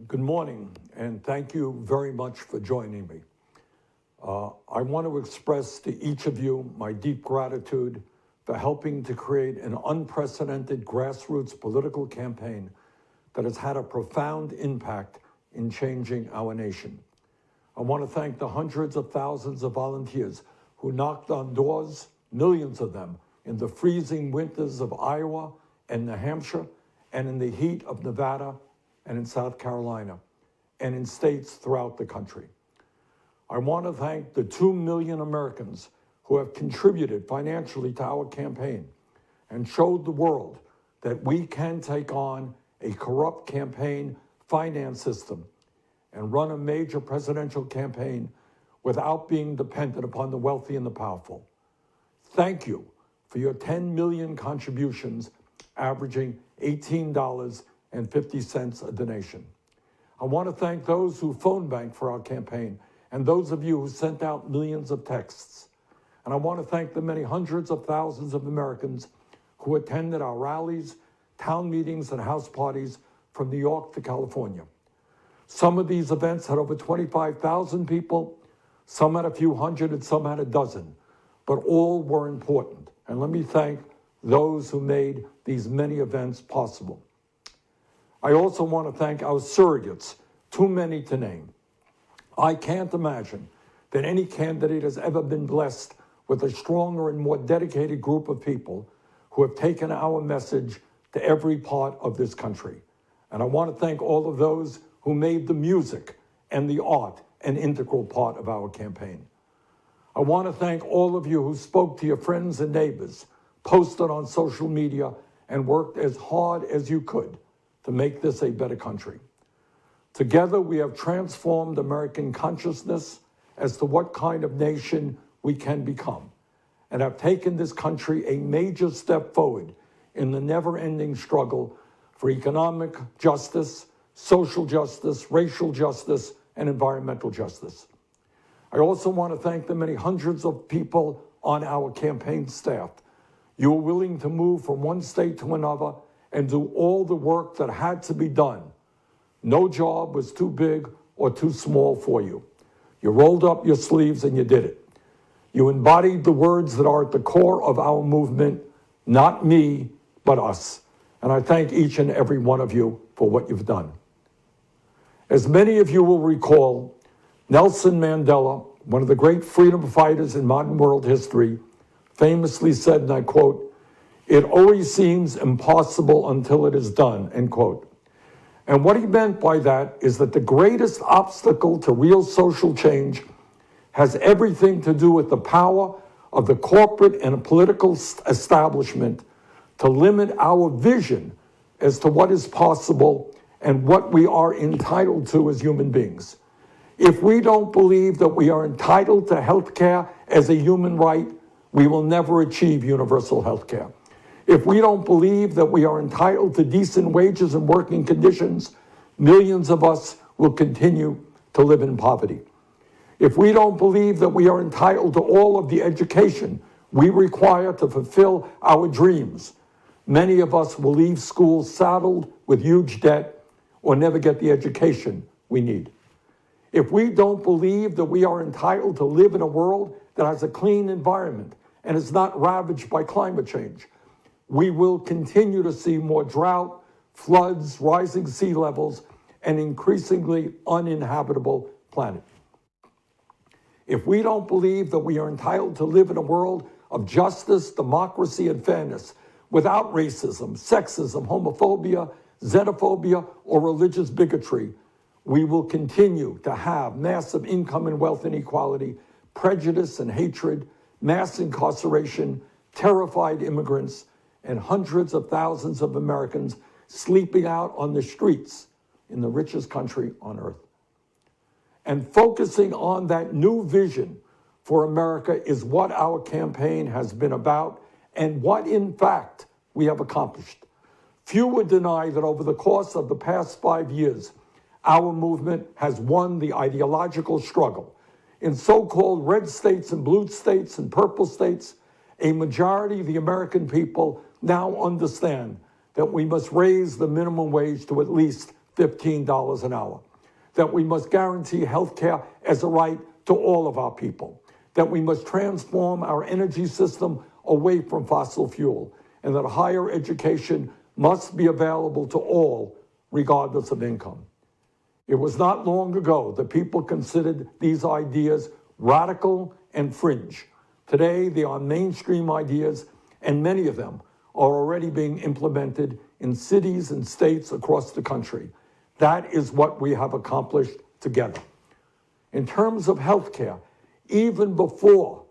Good morning, and thank you very much for joining me. I want to express to each of you my deep gratitude for helping to create an unprecedented grassroots political campaign that has had a profound impact in changing our nation. I want to thank the hundreds of thousands of volunteers who knocked on doors, millions of them, in the freezing winters of Iowa and New Hampshire, and in the heat of Nevada and in South Carolina, and in states throughout the country. I want to thank the 2 million Americans who have contributed financially to our campaign and showed the world that we can take on a corrupt campaign finance system and run a major presidential campaign without being dependent upon the wealthy and the powerful. Thank you for your 10 million contributions, averaging $18.50 a donation. I want to thank those who phone banked for our campaign and those of you who sent out millions of texts. And I want to thank the many hundreds of thousands of Americans who attended our rallies, town meetings, and house parties from New York to California. Some of these events had over 25,000 people, some had a few hundred, and some had a dozen, but all were important. And let me thank those who made these many events possible. I also want to thank our surrogates, too many to name. I can't imagine that any candidate has ever been blessed with a stronger and more dedicated group of people who have taken our message to every part of this country. And I want to thank all of those who made the music and the art an integral part of our campaign. I want to thank all of you who spoke to your friends and neighbors, posted on social media, and worked as hard as you could to make this a better country. Together, we have transformed American consciousness as to what kind of nation we can become, and have taken this country a major step forward in the never-ending struggle for economic justice, social justice, racial justice, and environmental justice. I also want to thank the many hundreds of people on our campaign staff. You were willing to move from one state to another and do all the work that had to be done. No job was too big or too small for you. You rolled up your sleeves and you did it. You embodied the words that are at the core of our movement, not me, but us. And I thank each and every one of you for what you've done. As many of you will recall, Nelson Mandela, one of the great freedom fighters in modern world history, famously said, and I quote, "It always seems impossible until it is done," end quote. And what he meant by that is that the greatest obstacle to real social change has everything to do with the power of the corporate and political establishment to limit our vision as to what is possible and what we are entitled to as human beings. If we don't believe that we are entitled to health care as a human right, we will never achieve universal health care. If we don't believe that we are entitled to decent wages and working conditions, millions of us will continue to live in poverty. If we don't believe that we are entitled to all of the education we require to fulfill our dreams, many of us will leave school saddled with huge debt or never get the education we need. If we don't believe that we are entitled to live in a world that has a clean environment and is not ravaged by climate change, we will continue to see more drought, floods, rising sea levels, and increasingly uninhabitable planet. If we don't believe that we are entitled to live in a world of justice, democracy, and fairness without racism, sexism, homophobia, xenophobia, or religious bigotry, we will continue to have massive income and wealth inequality, prejudice and hatred, mass incarceration, terrified immigrants, and hundreds of thousands of Americans sleeping out on the streets in the richest country on earth. And focusing on that new vision for America is what our campaign has been about and what, in fact, we have accomplished. Few would deny that over the course of the past 5 years, our movement has won the ideological struggle. In so-called red states and blue states and purple states, a majority of the American people now understand that we must raise the minimum wage to at least $15 an hour, that we must guarantee health care as a right to all of our people, that we must transform our energy system away from fossil fuel, and that higher education must be available to all, regardless of income. It was not long ago that people considered these ideas radical and fringe. Today, they are mainstream ideas, and many of them are already being implemented in cities and states across the country. That is what we have accomplished together. In terms of healthcare, even before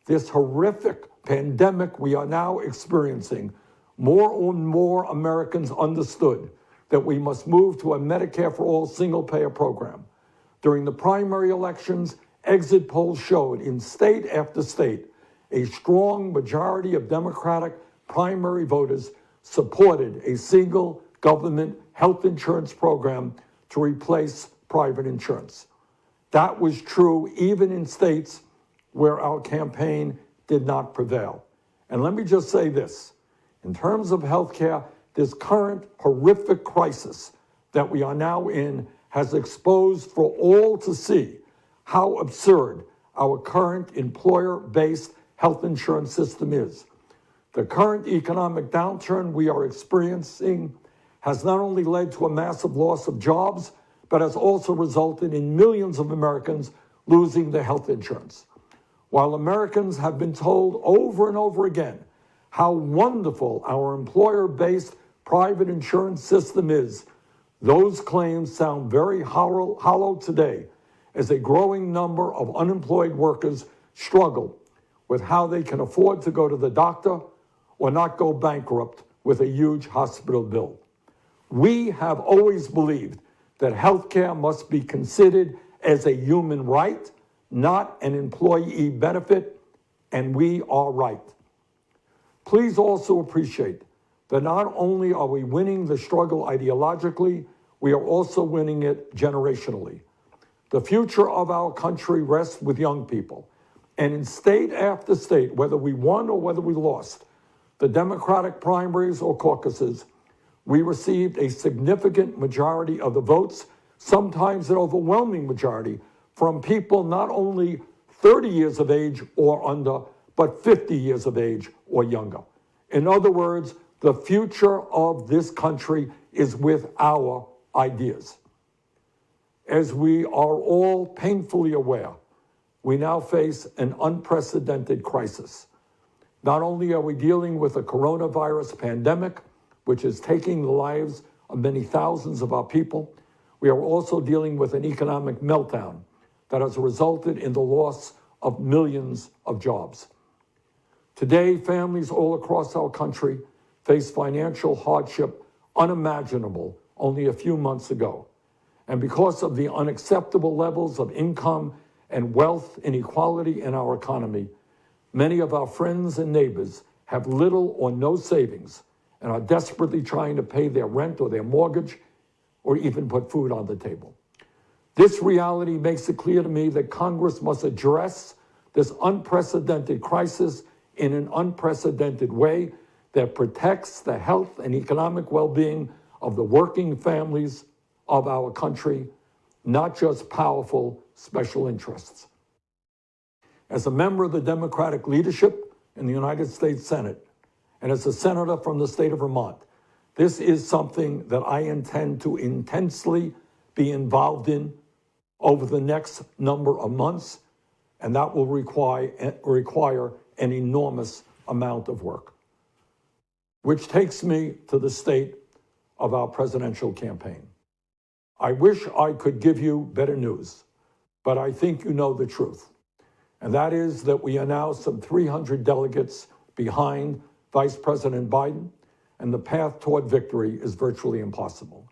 this horrific pandemic we are now experiencing, more and more Americans understood that we must move to a Medicare for All single-payer program. During the primary elections, exit polls showed in state after state a strong majority of Democratic primary voters supported a single government health insurance program to replace private insurance. That was true even in states where our campaign did not prevail. And let me just say this, in terms of healthcare, this current horrific crisis that we are now in has exposed for all to see how absurd our current employer-based health insurance system is. The current economic downturn we are experiencing has not only led to a massive loss of jobs, but has also resulted in millions of Americans losing their health insurance. While Americans have been told over and over again how wonderful our employer-based private insurance system is, those claims sound very hollow today as a growing number of unemployed workers struggle with how they can afford to go to the doctor or not go bankrupt with a huge hospital bill. We have always believed that healthcare must be considered as a human right, not an employee benefit, and we are right. Please also appreciate that not only are we winning the struggle ideologically, we are also winning it generationally. The future of our country rests with young people. And in state after state, whether we won or whether we lost, the Democratic primaries or caucuses, we received a significant majority of the votes, sometimes an overwhelming majority, from people not only 30 years of age or under, but 50 years of age or younger. In other words, the future of this country is with our ideas. As we are all painfully aware, we now face an unprecedented crisis. Not only are we dealing with a coronavirus pandemic, which is taking the lives of many thousands of our people, we are also dealing with an economic meltdown that has resulted in the loss of millions of jobs. Today, families all across our country face financial hardship unimaginable only a few months ago. And because of the unacceptable levels of income and wealth inequality in our economy, many of our friends and neighbors have little or no savings and are desperately trying to pay their rent or their mortgage or even put food on the table. This reality makes it clear to me that Congress must address this unprecedented crisis in an unprecedented way that protects the health and economic well-being of the working families of our country, not just powerful special interests. As a member of the Democratic leadership in the United States Senate, and as a senator from the state of Vermont, this is something that I intend to intensely be involved in over the next number of months, and that will require an enormous amount of work. Which takes me to the state of our presidential campaign. I wish I could give you better news, but I think you know the truth. And that is that we are now some 300 delegates behind Vice President Biden, and the path toward victory is virtually impossible.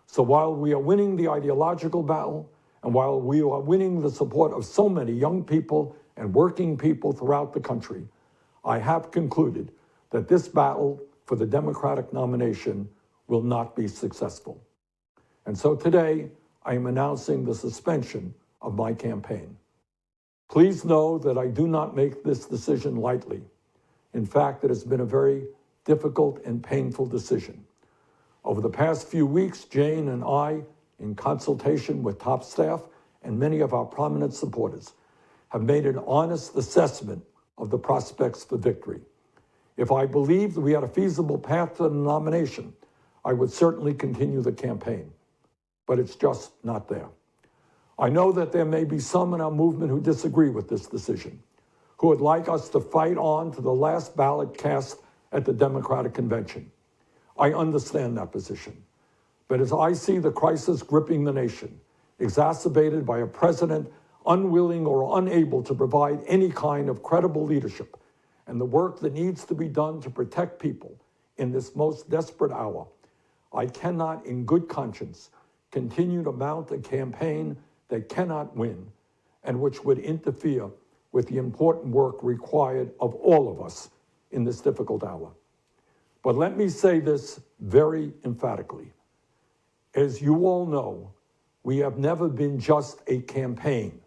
So while we are winning the ideological battle, and while we are winning the support of so many young people and working people throughout the country, I have concluded that this battle for the Democratic nomination will not be successful. And so today, I am announcing the suspension of my campaign. Please know that I do not make this decision lightly. In fact, it has been a very difficult and painful decision. Over the past few weeks, Jane and I, in consultation with top staff and many of our prominent supporters, have made an honest assessment of the prospects for victory. If I believed we had a feasible path to the nomination, I would certainly continue the campaign. But it's just not there. I know that there may be some in our movement who disagree with this decision, who would like us to fight on to the last ballot cast at the Democratic Convention. I understand that position. But as I see the crisis gripping the nation, exacerbated by a president unwilling or unable to provide any kind of credible leadership, and the work that needs to be done to protect people in this most desperate hour, I cannot, in good conscience, continue to mount a campaign that cannot win and which would interfere with the important work required of all of us in this difficult hour. But let me say this very emphatically. As you all know, we have never been just a campaign.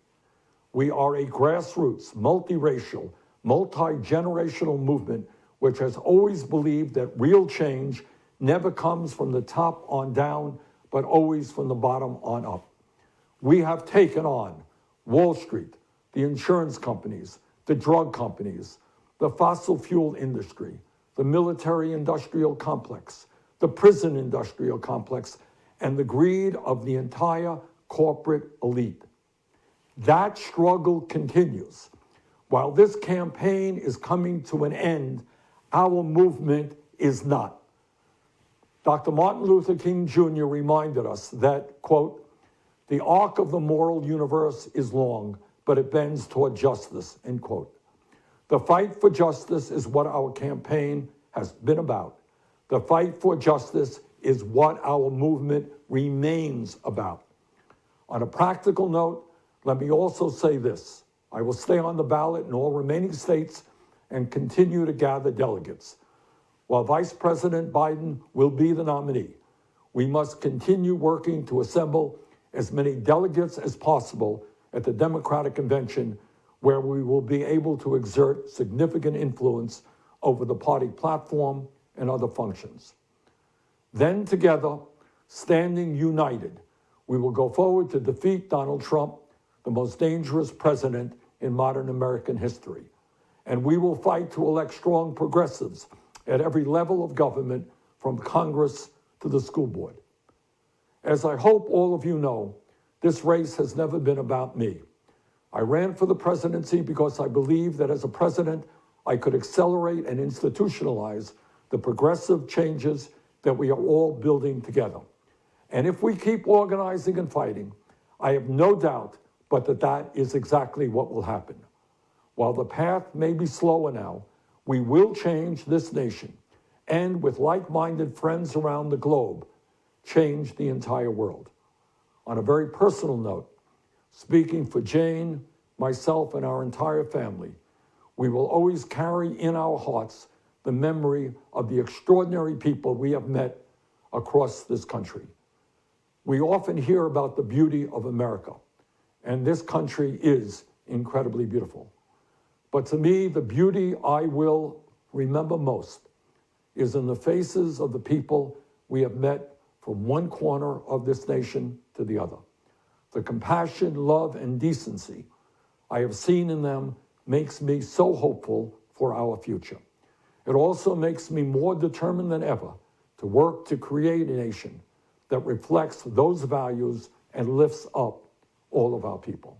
We are a grassroots, multiracial, multi-generational movement which has always believed that real change never comes from the top on down, but always from the bottom on up. We have taken on Wall Street, the insurance companies, the drug companies, the fossil fuel industry, the military-industrial complex, the prison-industrial complex, and the greed of the entire corporate elite. That struggle continues. While this campaign is coming to an end, our movement is not. Dr. Martin Luther King Jr. reminded us that, quote, "The arc of the moral universe is long, but it bends toward justice," end quote. The fight for justice is what our campaign has been about. The fight for justice is what our movement remains about. On a practical note, let me also say this. I will stay on the ballot in all remaining states and continue to gather delegates. While Vice President Biden will be the nominee, we must continue working to assemble as many delegates as possible at the Democratic Convention, where we will be able to exert significant influence over the party platform and other functions. Then together, standing united, we will go forward to defeat Donald Trump, the most dangerous president in modern American history. And we will fight to elect strong progressives at every level of government, from Congress to the school board. As I hope all of you know, this race has never been about me. I ran for the presidency because I believed that as a president, I could accelerate and institutionalize the progressive changes that we are all building together. And if we keep organizing and fighting, I have no doubt but that is exactly what will happen. While the path may be slower now, we will change this nation, and with like-minded friends around the globe, change the entire world. On a very personal note, speaking for Jane, myself, and our entire family, we will always carry in our hearts the memory of the extraordinary people we have met across this country. We often hear about the beauty of America, and this country is incredibly beautiful. But to me, the beauty I will remember most is in the faces of the people we have met from one corner of this nation to the other. The compassion, love, and decency I have seen in them makes me so hopeful for our future. It also makes me more determined than ever to work to create a nation that reflects those values and lifts up all of our people.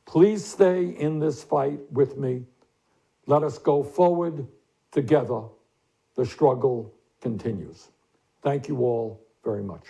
Please stay in this fight with me. Let us go forward together. The struggle continues. Thank you all very much.